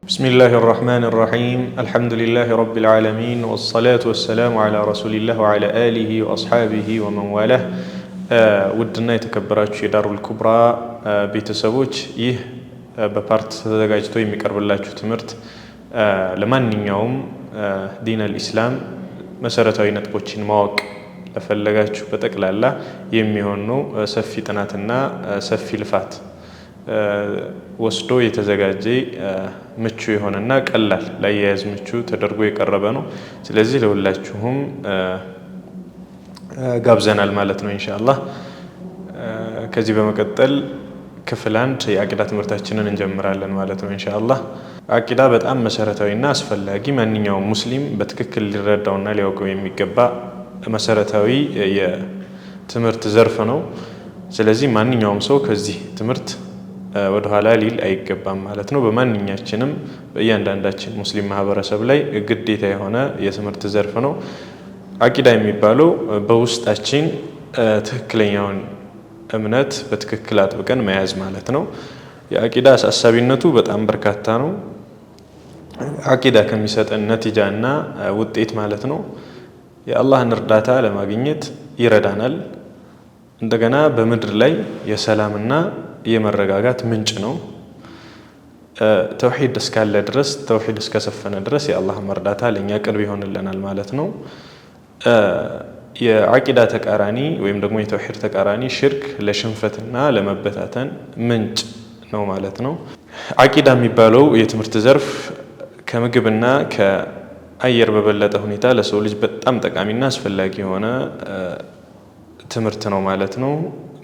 بسم الله الرحمن الرحيم الحمد لله رب العالمين والصلاة والسلام على رسول الله وعلى آله وأصحابه ومن والاه ودنا يتكبراتش دار الكبرى ቤተሰቦች ይህ በፓርት ተዘጋጅቶ የሚቀርብላችሁ ትምህርት ለማንኛውም ዲን አልኢስላም መሰረታዊ ነጥቦችን ማወቅ ለፈለጋችሁ በጠቅላላ የሚሆን ነው። ሰፊ ጥናትና ሰፊ ልፋት ወስዶ የተዘጋጀ ምቹ የሆነና ቀላል ለአያያዝ ምቹ ተደርጎ የቀረበ ነው። ስለዚህ ለሁላችሁም ጋብዘናል ማለት ነው ኢንሻአላህ። ከዚህ በመቀጠል ክፍል 1 የአቂዳ ትምህርታችንን እንጀምራለን ማለት ነው ኢንሻአላህ። አቂዳ በጣም መሰረታዊና አስፈላጊ ማንኛውም ሙስሊም በትክክል ሊረዳውና ሊያውቀው የሚገባ መሰረታዊ የትምህርት ዘርፍ ነው። ስለዚህ ማንኛውም ሰው ከዚህ ትምህርት ወደ ኋላ ሊል አይገባም ማለት ነው። በማንኛችንም በእያንዳንዳችን ሙስሊም ማህበረሰብ ላይ ግዴታ የሆነ የትምህርት ዘርፍ ነው። አቂዳ የሚባለው በውስጣችን ትክክለኛውን እምነት በትክክል አጥብቀን መያዝ ማለት ነው። የአቂዳ አሳሳቢነቱ በጣም በርካታ ነው። አቂዳ ከሚሰጠን ነቲጃና ውጤት ማለት ነው የአላህን እርዳታ ለማግኘት ይረዳናል። እንደገና በምድር ላይ የሰላምና የመረጋጋት ምንጭ ነው። ተውሂድ እስካለ ድረስ ተውሂድ እስከሰፈነ ድረስ የአላህ እርዳታ ለኛ ቅርብ ይሆንልናል ማለት ነው። የአቂዳ ተቃራኒ ወይም ደግሞ የተውሂድ ተቃራኒ ሽርክ ለሽንፈትና ለመበታተን ምንጭ ነው ማለት ነው። አቂዳ የሚባለው የትምህርት ዘርፍ ከምግብና ከአየር በበለጠ ሁኔታ ለሰው ልጅ በጣም ጠቃሚና አስፈላጊ የሆነ ትምህርት ነው ማለት ነው።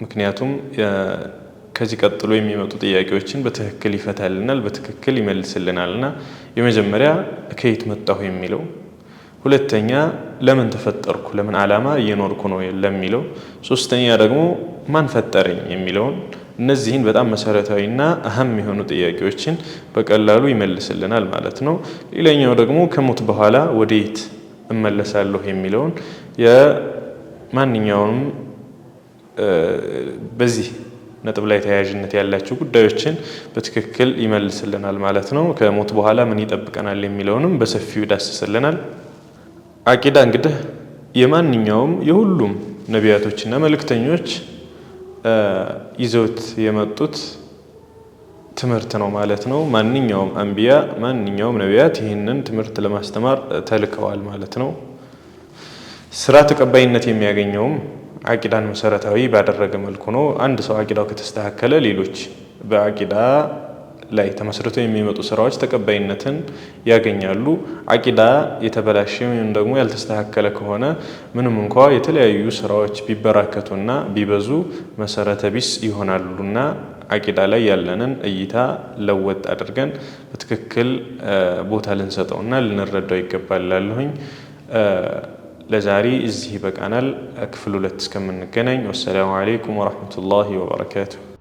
ምክንያቱም ከዚህ ቀጥሎ የሚመጡ ጥያቄዎችን በትክክል ይፈታልናል፣ በትክክል ይመልስልናልና የመጀመሪያ ከየት መጣሁ የሚለው፣ ሁለተኛ ለምን ተፈጠርኩ ለምን ዓላማ እየኖርኩ ነው ለሚለው፣ ሶስተኛ ደግሞ ማን ፈጠረኝ የሚለውን እነዚህን በጣም መሰረታዊና አህም የሆኑ ጥያቄዎችን በቀላሉ ይመልስልናል ማለት ነው። ሌላኛው ደግሞ ከሞት በኋላ ወዴት እመለሳለሁ የሚለውን የማንኛውም በዚህ ነጥብ ላይ ተያያዥነት ያላቸው ጉዳዮችን በትክክል ይመልስልናል ማለት ነው። ከሞት በኋላ ምን ይጠብቀናል የሚለውንም በሰፊው ይዳስስልናል። አቂዳ እንግዲህ የማንኛውም የሁሉም ነቢያቶችና መልእክተኞች ይዘውት የመጡት ትምህርት ነው ማለት ነው። ማንኛውም አንቢያ ማንኛውም ነቢያት ይህንን ትምህርት ለማስተማር ተልከዋል ማለት ነው። ስራ ተቀባይነት የሚያገኘውም አቂዳን መሰረታዊ ባደረገ መልኩ ነው። አንድ ሰው አቂዳው ከተስተካከለ ሌሎች በአቂዳ ላይ ተመስርተው የሚመጡ ስራዎች ተቀባይነትን ያገኛሉ። አቂዳ የተበላሸ ወይም ደግሞ ያልተስተካከለ ከሆነ ምንም እንኳ የተለያዩ ስራዎች ቢበራከቱና ቢበዙ መሰረተ ቢስ ይሆናሉና አቂዳ ላይ ያለንን እይታ ለወጥ አድርገን በትክክል ቦታ ልንሰጠውና ልንረዳው ይገባል እላለሁኝ። ለዛሬ እዚህ በቃናል። ክፍል 2 እስከምንገናኝ ወሰላሙ አለይኩም ወራህመቱላሂ ወበረካቱሁ።